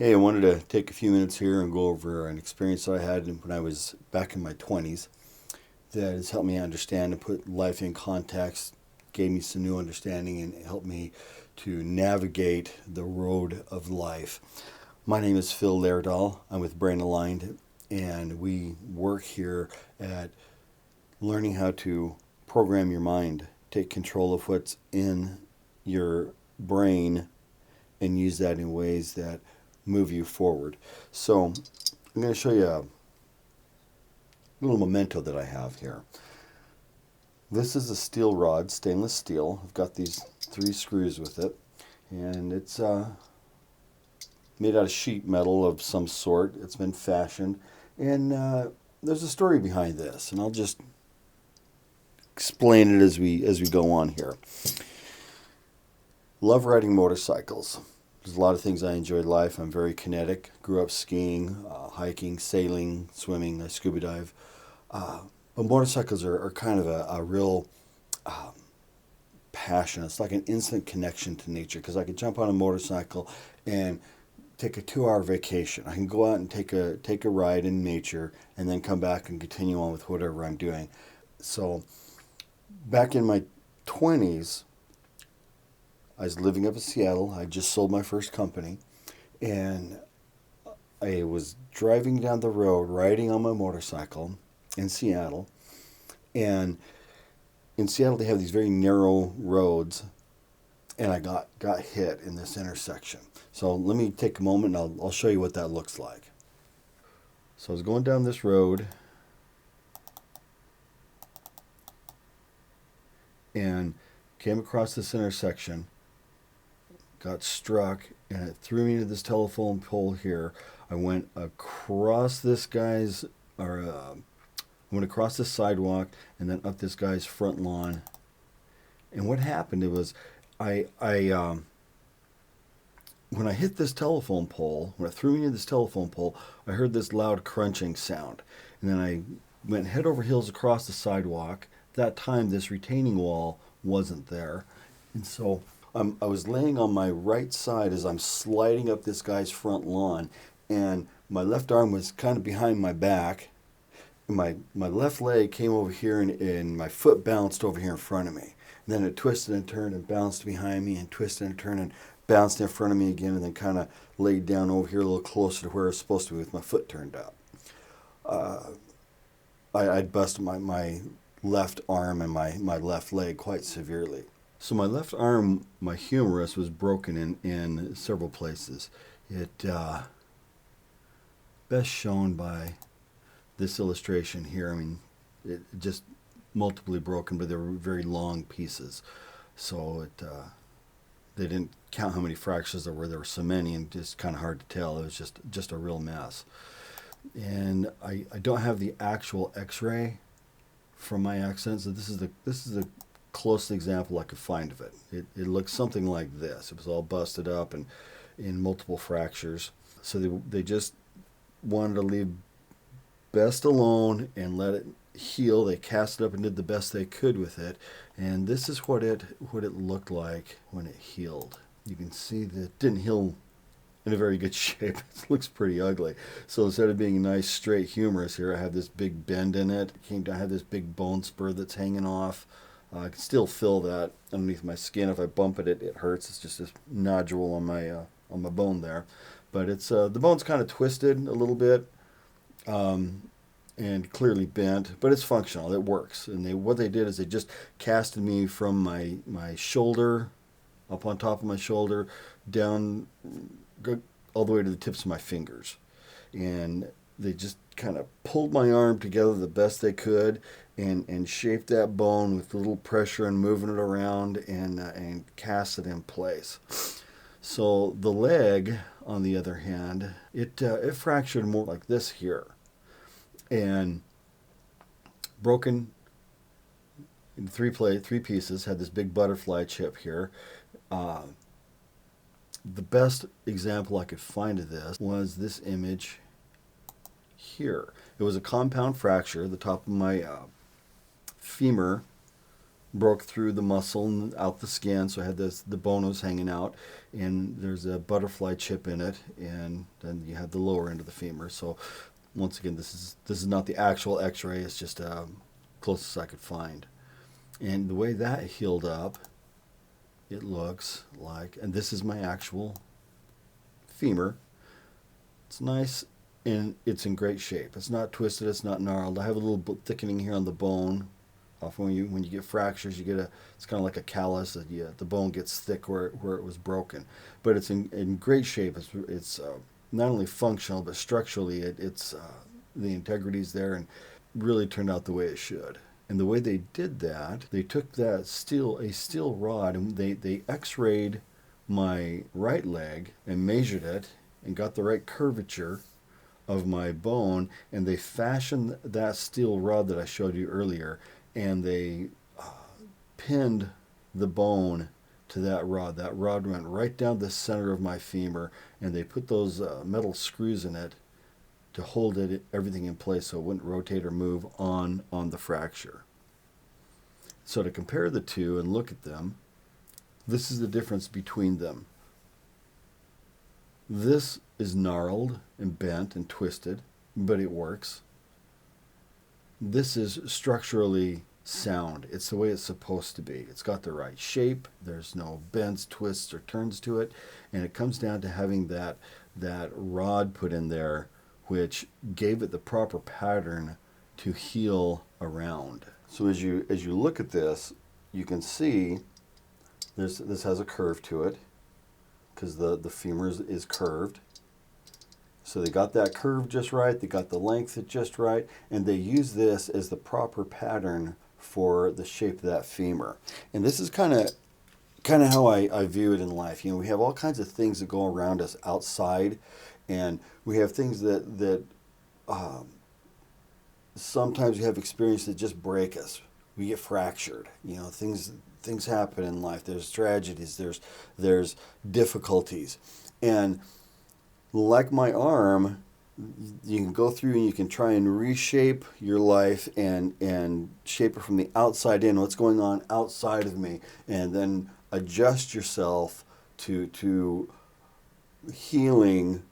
Hey, I wanted to take a few minutes here and go over an experience that I had when I was back in my 20s that has helped me understand and put life in context, gave me some new understanding, and helped me to navigate the road of life. My name is Phil Laerdal. I'm with Brain Aligned, and we work here at learning how to program your mind, take control of what's in your brain, and use that in ways that move you forward. So I'm going to show you a little memento that I have here. This is a steel rod, stainless steel. I've got these three screws with it, and it's made out of sheet metal of some sort. It's been fashioned, and there's a story behind this, and I'll just explain it as we go on here. Love riding motorcycles. There's a lot of things I enjoy in life. I'm very kinetic. Grew up skiing, hiking, sailing, swimming. I scuba dive. But motorcycles are kind of a real passion. It's like an instant connection to nature because I could jump on a motorcycle and take a 2 hour vacation. I can go out and take a ride in nature and then come back and continue on with whatever I'm doing. So back in my 20s, I was living up in Seattle. I just sold my first company, and I was driving down the road, riding on my motorcycle in Seattle. And in Seattle, they have these very narrow roads, and I got hit in this intersection. So let me take a moment, and I'll show you what that looks like. So I was going down this road, and came across this intersection, got struck, and it threw me to this telephone pole here. I went across this guy's, or went across this sidewalk, and then up this guy's front lawn. And what happened? It was, I when I hit this telephone pole, when it threw me to this telephone pole, I heard this loud crunching sound, and then I went head over heels across the sidewalk. That time, this retaining wall wasn't there, and so I was laying on my right side as I'm sliding up this guy's front lawn, and my left arm was kind of behind my back. My left leg came over here, and my foot bounced over here in front of me. And then it twisted and turned and bounced behind me, and twisted and turned and bounced in front of me again, and then kind of laid down over here a little closer to where it's supposed to be with my foot turned up. Uh, I'd busted my left arm and my left leg quite severely. So my left arm, my humerus was broken in several places. It best shown by this illustration here. I mean, it just multiply broken, but they were very long pieces. So they didn't count how many fractures there were. There were so many, and just kind of hard to tell. It was just a real mess. And I don't have the actual X-ray from my accident. So this is the closest example I could find of it. It looks something like this. It was all busted up and in multiple fractures. So they just wanted to leave best alone and let it heal. They cast it up and did the best they could with it. And this is what it looked like when it healed. You can see that it didn't heal in a very good shape. It looks pretty ugly. So instead of being a nice straight humerus here, I have this big bend in it. I have this big bone spur that's hanging off. I can still feel that underneath my skin. If I bump it, it hurts. It's just this nodule on my bone there. But it's the bone's kind of twisted a little bit, and clearly bent, but it's functional. It works. And what they did is they just casted me from my shoulder, up on top of my shoulder, down all the way to the tips of my fingers, and they just kind of pulled my arm together the best they could, and shaped that bone with a little pressure and moving it around, and cast it in place. So the leg, on the other hand, it fractured more like this here, and broken in three pieces. Had this big butterfly chip here. The best example I could find of this was this image here. It was a compound fracture. The top of my femur broke through the muscle and out the skin, so I had the bone was hanging out, and there's a butterfly chip in it, and then you have the lower end of the femur. So once again, this is not the actual X-ray; it's just closest I could find. And the way that healed up, it looks like, and this is my actual femur. It's nice and it's in great shape. It's not twisted, it's not gnarled. I have a little thickening here on the bone. Often when you get fractures, you get it's kind of like a callus. That the bone gets thick where it was broken, but it's in great shape. It's not only functional but structurally, it's the integrity's there and really turned out the way it should. And the way they did that, they took a steel rod, and they X-rayed my right leg and measured it and got the right curvature of my bone, and they fashioned that steel rod that I showed you earlier, and they pinned the bone to that rod. That rod went right down the center of my femur, and they put those metal screws in it to hold everything in place so it wouldn't rotate or move on the fracture. So to compare the two and look at them, this is the difference between them. This is gnarled and bent and twisted, but it works. This is structurally sound. It's the way it's supposed to be. It's got the right shape. There's no bends, twists, or turns to it. And it comes down to having that rod put in there, which gave it the proper pattern to heal around. So as you look at this, you can see this has a curve to it because the femur is curved. So they got that curve just right, they got the length just right, and they use this as the proper pattern for the shape of that femur. And this is kind of how I view it in life. You know, we have all kinds of things that go around us outside, and we have things that sometimes we have experiences that just break us. We get fractured. You know, things happen in life. There's tragedies. There's difficulties, and like my arm, you can go through and you can try and reshape your life and shape it from the outside in. What's going on outside of me, and then adjust yourself to healing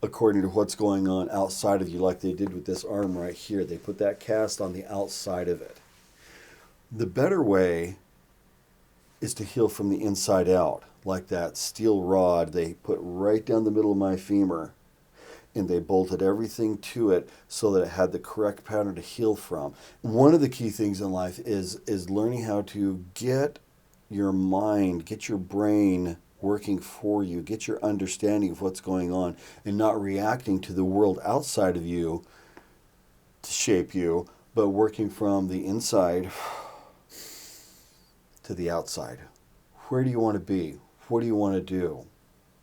according to what's going on outside of you, like they did with this arm right here. They put that cast on the outside of it. The better way is to heal from the inside out, like that steel rod they put right down the middle of my femur, and they bolted everything to it so that it had the correct pattern to heal from. One of the key things in life is learning how to get your mind, get your brain working for you, get your understanding of what's going on, and not reacting to the world outside of you to shape you, but working from the inside to the outside. Where do you want to be? What do you want to do?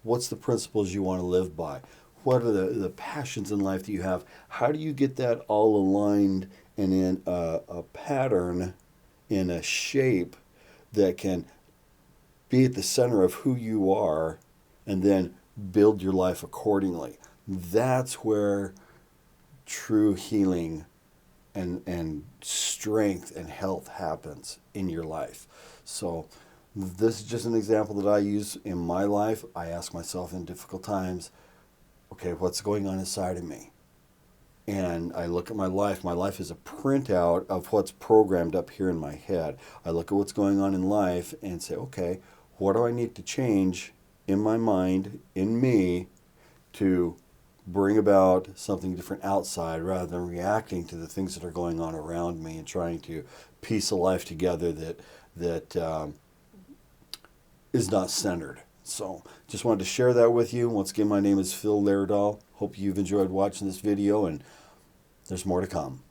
What's the principles you want to live by? What are the passions in life that you have? How do you get that all aligned and in a pattern, in a shape that can be at the center of who you are, and then build your life accordingly? That's where true healing and strength and health happens in your life. So this is just an example that I use in my life. I ask myself in difficult times, okay, what's going on inside of me? And I look at my life. My life is a printout of what's programmed up here in my head. I look at what's going on in life and say, okay, what do I need to change in my mind, in me, to bring about something different outside, rather than reacting to the things that are going on around me and trying to piece a life together that is not centered. So just wanted to share that with you. Once again, my name is Phil Laerdal. Hope you've enjoyed watching this video, and there's more to come.